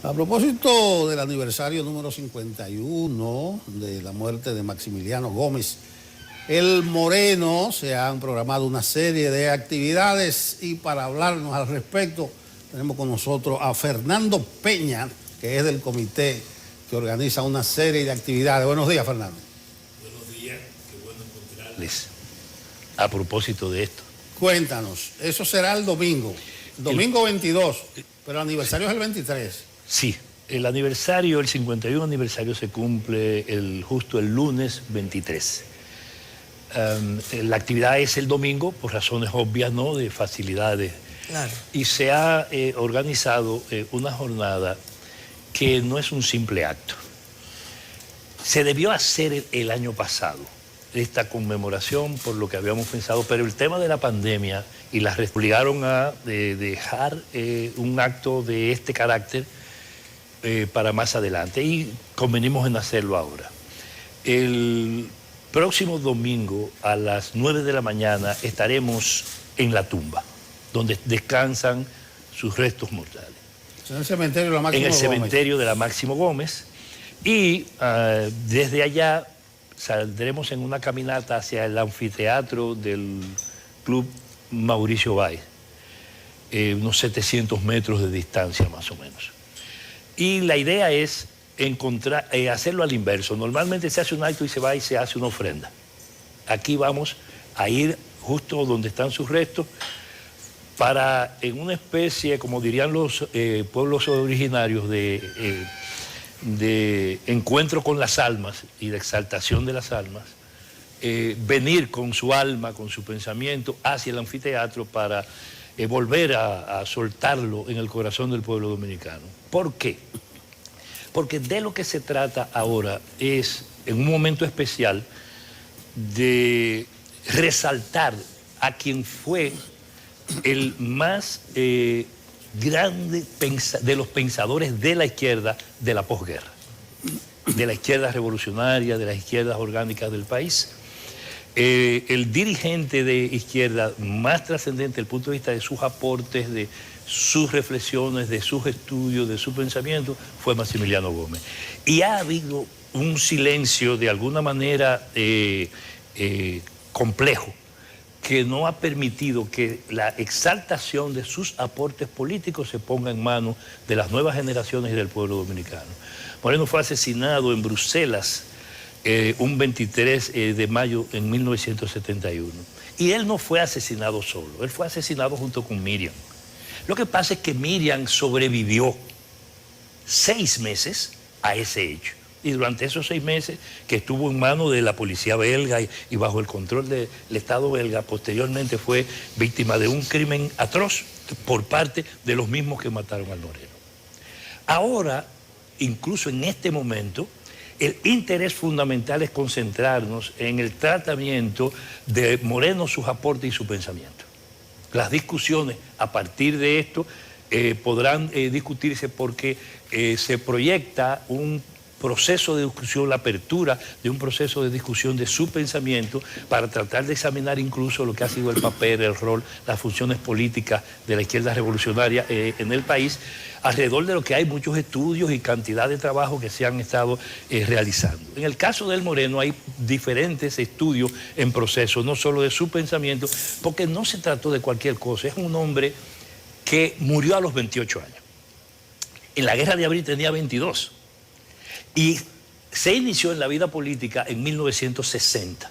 A propósito del aniversario número 51 de la muerte de Maximiliano Gómez, el Moreno, se han programado una serie de actividades y para hablarnos al respecto tenemos con nosotros a Fernando Peña, que es del comité que organiza una serie de actividades. Buenos días, Fernando. Buenos días, qué bueno encontrarles a propósito de esto. Cuéntanos, eso será el domingo 22, pero el aniversario es el 23. Sí, el aniversario, el 51 aniversario se cumple justo el lunes 23. La actividad es el domingo, por razones obvias, ¿no?, de facilidades. Claro. Y se ha organizado una jornada que no es un simple acto. Se debió hacer el año pasado esta conmemoración por lo que habíamos pensado, pero el tema de la pandemia y las obligaron a dejar un acto de este carácter para más adelante y convenimos en hacerlo ahora. El próximo domingo a las 9 de la mañana estaremos en la tumba, donde descansan sus restos mortales. En el cementerio de la Máximo Gómez. En el cementerio de la Máximo Gómez. Y desde allá saldremos en una caminata hacia el anfiteatro del Club Mauricio Báez, unos 700 metros de distancia más o menos. Y la idea es hacerlo al inverso. Normalmente se hace un acto y se va y se hace una ofrenda. Aquí vamos a ir justo donde están sus restos para, en una especie, como dirían los pueblos originarios, de encuentro con las almas y de exaltación de las almas, venir con su alma, con su pensamiento hacia el anfiteatro para volver a soltarlo en el corazón del pueblo dominicano. ¿Por qué? Porque de lo que se trata ahora es, en un momento especial, de resaltar a quien fue el más grande de los pensadores de la izquierda de la posguerra, de la izquierda revolucionaria, de las izquierdas orgánicas del país. El dirigente de izquierda más trascendente desde el punto de vista de sus aportes, de sus reflexiones, de sus estudios, de su pensamiento, fue Maximiliano Gómez. Y ha habido un silencio de alguna manera complejo, que no ha permitido que la exaltación de sus aportes políticos se ponga en manos de las nuevas generaciones y del pueblo dominicano. Moreno fue asesinado en Bruselas un 23 de mayo en 1971. Y él no fue asesinado solo, él fue asesinado junto con Miriam. Lo que pasa es que Miriam sobrevivió 6 meses a ese hecho. Y durante esos 6 meses que estuvo en manos de la policía belga y bajo el control del Estado belga, posteriormente fue víctima de un crimen atroz por parte de los mismos que mataron al Moreno. Ahora, incluso en este momento, el interés fundamental es concentrarnos en el tratamiento de Moreno, sus aportes y su pensamiento. Las discusiones a partir de esto podrán discutirse porque se proyecta un proceso de discusión, la apertura de un proceso de discusión de su pensamiento para tratar de examinar incluso lo que ha sido el papel, el rol, las funciones políticas de la izquierda revolucionaria en el país, alrededor de lo que hay muchos estudios y cantidad de trabajo que se han estado realizando. En el caso del Moreno hay diferentes estudios en proceso, no solo de su pensamiento, porque no se trató de cualquier cosa, es un hombre que murió a los 28 años. En la Guerra de Abril tenía 22. Y se inició en la vida política en 1960.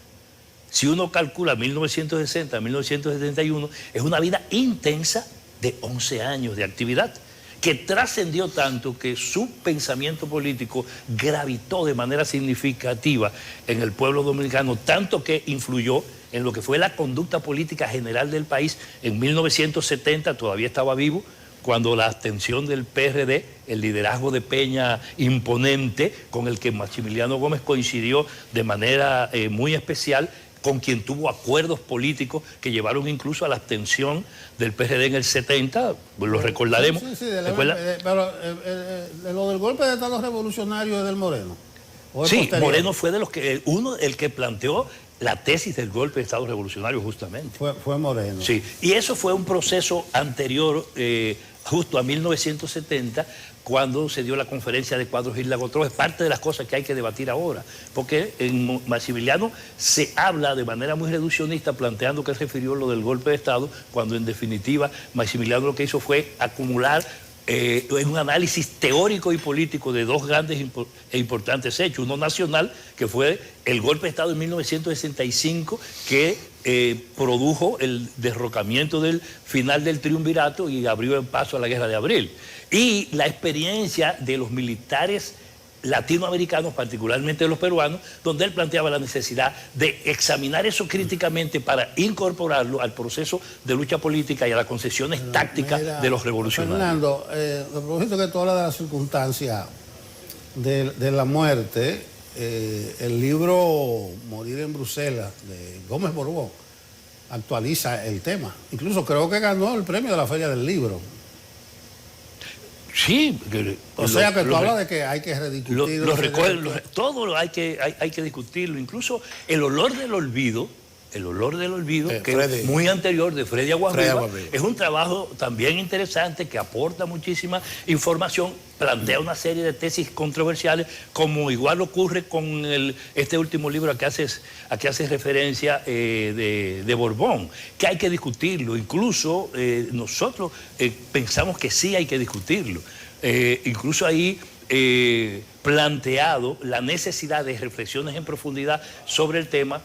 Si uno calcula 1960 a 1971, es una vida intensa de 11 años de actividad, que trascendió tanto que su pensamiento político gravitó de manera significativa en el pueblo dominicano, tanto que influyó en lo que fue la conducta política general del país. En 1970 todavía estaba vivo, cuando la abstención del PRD, el liderazgo de Peña imponente, con el que Maximiliano Gómez coincidió de manera muy especial, con quien tuvo acuerdos políticos que llevaron incluso a la abstención del PRD en el 70, lo recordaremos. Sí, pero lo del golpe de Estado revolucionario es del Moreno. Sí, posterior. Moreno fue de los que, el que planteó la tesis del golpe de Estado revolucionario justamente. Fue Moreno. Sí, y eso fue un proceso anterior justo a 1970, cuando se dio la conferencia de Cuadros Isla Gotró. Es parte de las cosas que hay que debatir ahora, porque en Maximiliano se habla de manera muy reduccionista, planteando que refirió lo del golpe de Estado, cuando en definitiva Maximiliano lo que hizo fue acumular en un análisis teórico y político de dos grandes e importantes hechos. Uno nacional, que fue el golpe de Estado en 1965, que produjo el derrocamiento del final del triunvirato y abrió el paso a la Guerra de Abril. Y la experiencia de los militares latinoamericanos, particularmente los peruanos, donde él planteaba la necesidad de examinar eso críticamente para incorporarlo al proceso de lucha política y a las concesiones tácticas de los revolucionarios. Fernando, a propósito que tú hablas de la circunstancia de la muerte, el libro Morir en Bruselas de Gómez Borbón actualiza el tema. Incluso creo que ganó el premio de la Feria del Libro. Sí. O sea que tú hablas de que hay que rediscutir. Todo hay que discutirlo. Incluso el olor del olvido, que es muy anterior, de Freddy Aguarriba, es un trabajo también interesante que aporta muchísima información, plantea una serie de tesis controversiales, como igual ocurre con este último libro a que haces referencia de Borbón, que hay que discutirlo. Incluso nosotros pensamos que sí hay que discutirlo. Incluso ahí planteado la necesidad de reflexiones en profundidad sobre el tema,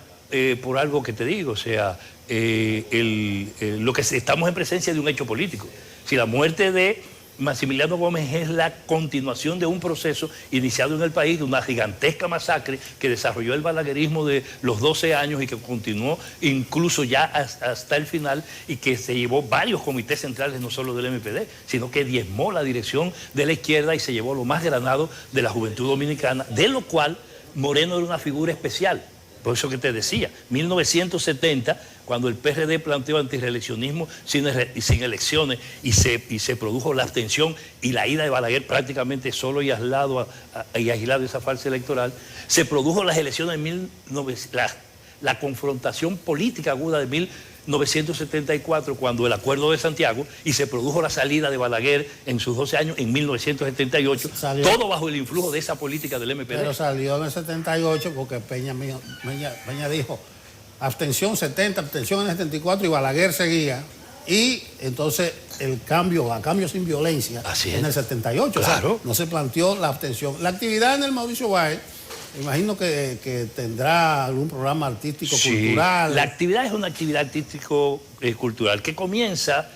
por algo que te digo, o sea, lo que estamos en presencia de un hecho político. Si la muerte de Maximiliano Gómez es la continuación de un proceso iniciado en el país, de una gigantesca masacre que desarrolló el balaguerismo de los 12 años y que continuó incluso ya hasta el final, y que se llevó varios comités centrales, no solo del MPD, sino que diezmó la dirección de la izquierda y se llevó lo más granado de la juventud dominicana, de lo cual Moreno era una figura especial. Por eso que te decía, 1970, cuando el PRD planteó antireeleccionismo sin elecciones y se produjo la abstención y la ida de Balaguer prácticamente solo y aislado de esa farsa electoral, se produjo las elecciones en la confrontación política aguda de 1974, cuando el Acuerdo de Santiago, y se produjo la salida de Balaguer en sus 12 años en 1978, todo bajo el influjo de esa política del MPD. Pero salió en el 78 porque Peña dijo abstención 70, abstención en el 74, y Balaguer seguía, y entonces a cambio sin violencia en el 78. Claro. O sea, no se planteó la abstención. La actividad en el Mauricio Báez, imagino que tendrá algún programa artístico, cultural. La actividad es una actividad artístico-cultural que comienza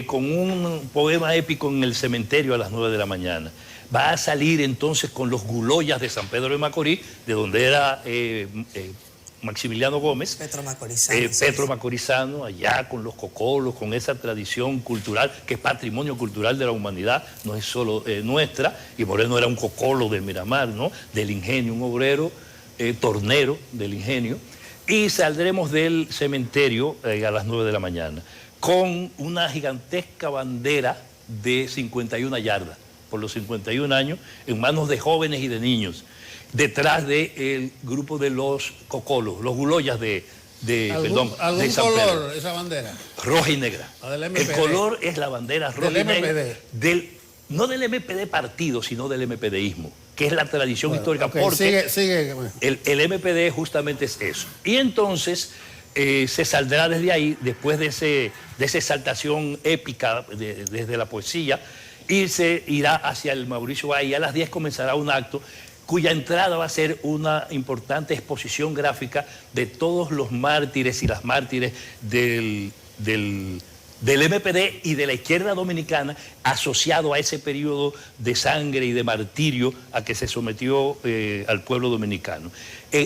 con un poema épico en el cementerio a las 9 de la mañana. Va a salir entonces con los Guloyas de San Pedro de Macorís, de donde era Maximiliano Gómez. Petro Macorizano, allá con los cocolos, con esa tradición cultural que es patrimonio cultural de la humanidad, no es solo nuestra. Y Moreno era un cocolo del Miramar, ¿no? Del ingenio, un obrero tornero del ingenio. Y saldremos del cementerio a las 9 de la mañana con una gigantesca bandera de 51 yardas por los 51 años, en manos de jóvenes y de niños, detrás del grupo de los cocolos, los Guloyas de ¿Algún San color Pedro. esa bandera? Roja y negra. El color es la bandera roja y negra. No del MPD partido, sino del MPDismo, que es la tradición histórica. Porque sigue. El MPD justamente es eso. Y entonces se saldrá desde ahí, después de esa exaltación épica desde la poesía, y se irá hacia el Mauricio Báez, y a las 10 comenzará un acto cuya entrada va a ser una importante exposición gráfica de todos los mártires y las mártires del MPD y de la izquierda dominicana, asociado a ese periodo de sangre y de martirio a que se sometió al pueblo dominicano.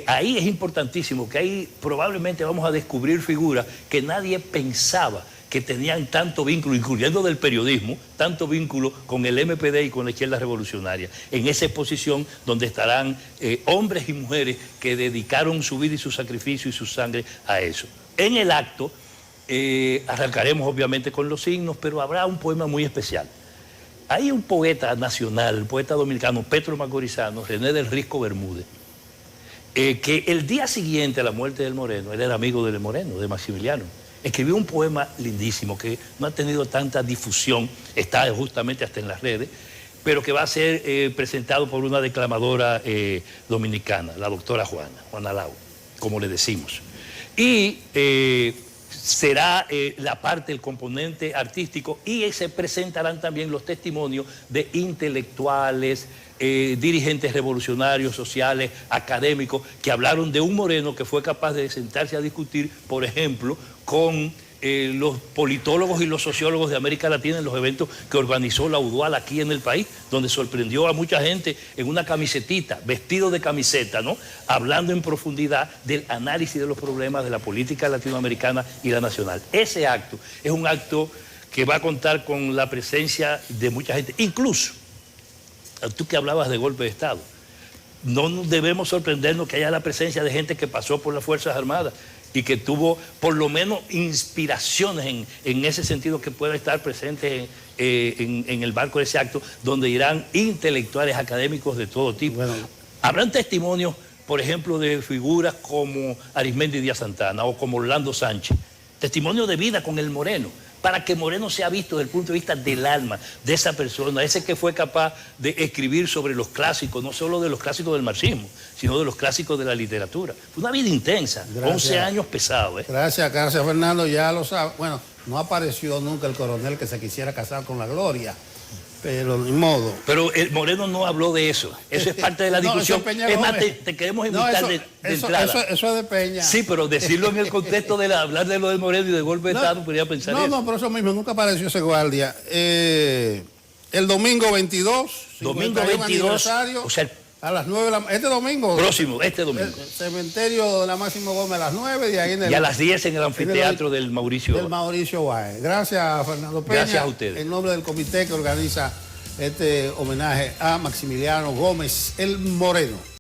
Ahí es importantísimo, que ahí probablemente vamos a descubrir figuras que nadie pensaba que tenían tanto vínculo, incluyendo del periodismo, tanto vínculo con el MPD y con la izquierda revolucionaria, en esa exposición donde estarán hombres y mujeres que dedicaron su vida y su sacrificio y su sangre a eso. En el acto arrancaremos obviamente con los signos, pero habrá un poema muy especial. Hay un poeta nacional, poeta dominicano, Petro Macorizano, René del Risco Bermúdez, que el día siguiente a la muerte del Moreno, él era amigo del Moreno, de Maximiliano, escribió un poema lindísimo que no ha tenido tanta difusión, está justamente hasta en las redes, pero que va a ser presentado por una declamadora dominicana, la doctora Juana Lau, como le decimos. Y será la parte, el componente artístico, y se presentarán también los testimonios de intelectuales, dirigentes revolucionarios, sociales, académicos, que hablaron de un Moreno que fue capaz de sentarse a discutir, por ejemplo, con los politólogos y los sociólogos de América Latina en los eventos que organizó la UDUAL aquí en el país, donde sorprendió a mucha gente en una camisetita, vestido de camiseta, ¿no? Hablando en profundidad del análisis de los problemas de la política latinoamericana y la nacional. Ese acto es un acto que va a contar con la presencia de mucha gente, incluso tú que hablabas de golpe de Estado. No debemos sorprendernos que haya la presencia de gente que pasó por las Fuerzas Armadas y que tuvo por lo menos inspiraciones en ese sentido, que pueda estar presente en el marco de ese acto, donde irán intelectuales, académicos de todo tipo. Bueno, habrán testimonios, por ejemplo, de figuras como Arismendi Díaz Santana o como Orlando Sánchez, testimonio de vida con el Moreno, para que Moreno sea visto desde el punto de vista del alma de esa persona, ese que fue capaz de escribir sobre los clásicos, no solo de los clásicos del marxismo, sino de los clásicos de la literatura. Fue una vida intensa, gracias. 11 años pesados. Gracias Fernando, ya lo sabe. Bueno, no apareció nunca el coronel que se quisiera casar con la gloria, pero ni modo. Pero Moreno no habló de eso, eso es parte de la discusión. No, es más, te queremos invitar de entrada. Eso es de Peña. Sí, pero decirlo en el contexto de hablar de lo del Moreno y del golpe de Estado, podría pensar eso. No, pero eso mismo, nunca apareció ese guardia. El domingo 22, domingo 22, o sea, a las 9 de la este domingo. Próximo, este domingo. El cementerio de la Máximo Gómez a las 9, de ahí en el, y a las 10 en el anfiteatro del Mauricio. Del Mauricio Báez. Gracias, Fernando Peña. Gracias a ustedes. En nombre del comité que organiza este homenaje a Maximiliano Gómez, el Moreno.